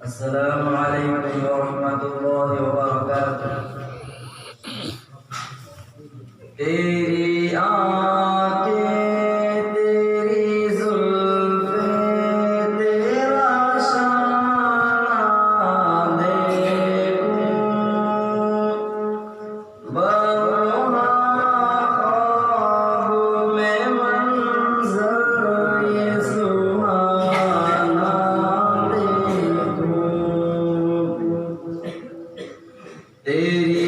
Assalamualaikum warahmatullahi wabarakatuh. तेरी आँखें तेरी जुल्फ़ें तेरा शान देखूं बरहा ख्वाब में मंज़र ये सुहाना देखूं तेरी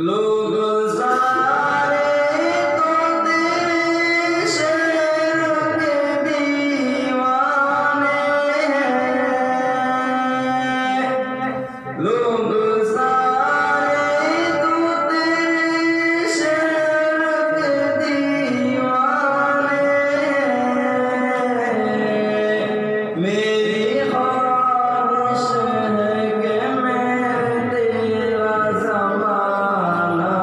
लोग सारे तो तेरे शहर के दीवाने हैं लोग सारे तो तेरे शहर के दीवाने हैं मेरी ख्वाहिश है कि मैं तेरा ज़माना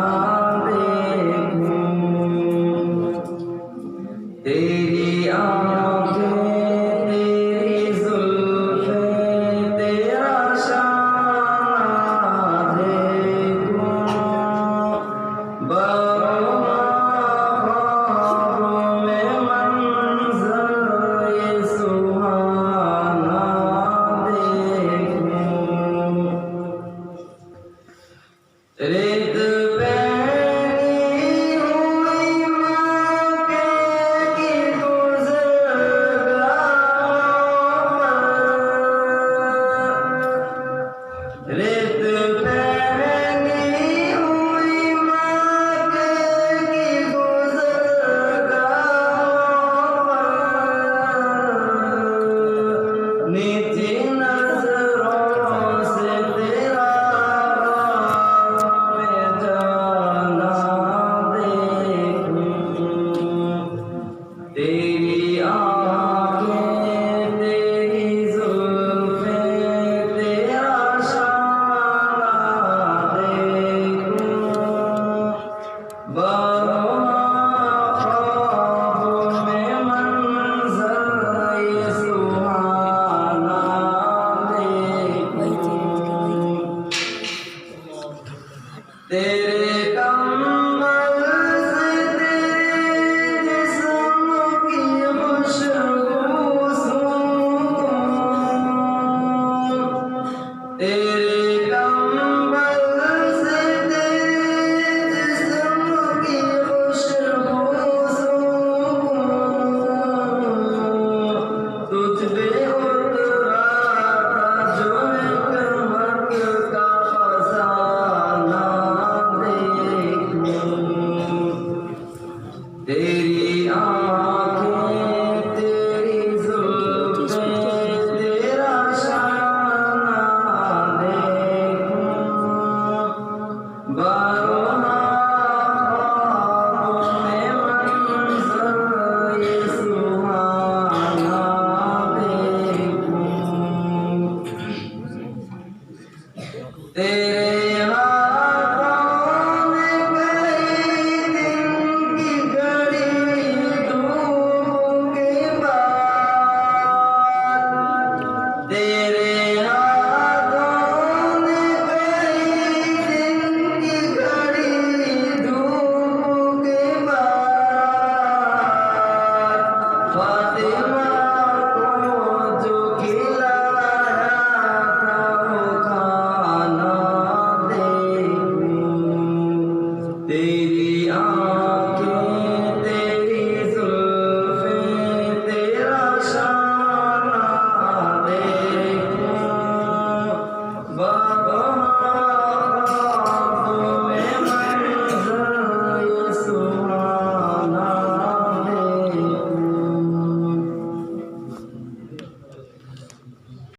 तेरी आँखें तेरी जुल्फ़ें तेरा शान देखूं बरहा ख्वाबों में मंज़र ये सुहाना देखूं रेत रेत पहनी हुई मक्के की गुज़रगाहों पर नीची नज़रों से तेरा में जाना देखूं तेरी आँखें तेरी जुल्फ़ें तेरा तेरे कम्बल से तेरे जिस्म की खुशबू सूंघूं तेरे कम्बल से तेरे जिस्म की खुशबू सूंघूं तुझ पे उतरा था जो एक मक्के का खजाना तेरी आँखें तेरी जुल्फ़ें तेरा शान देखूं बरहा ख्वाबों में मंज़र ये सुहाना देखूं तेरे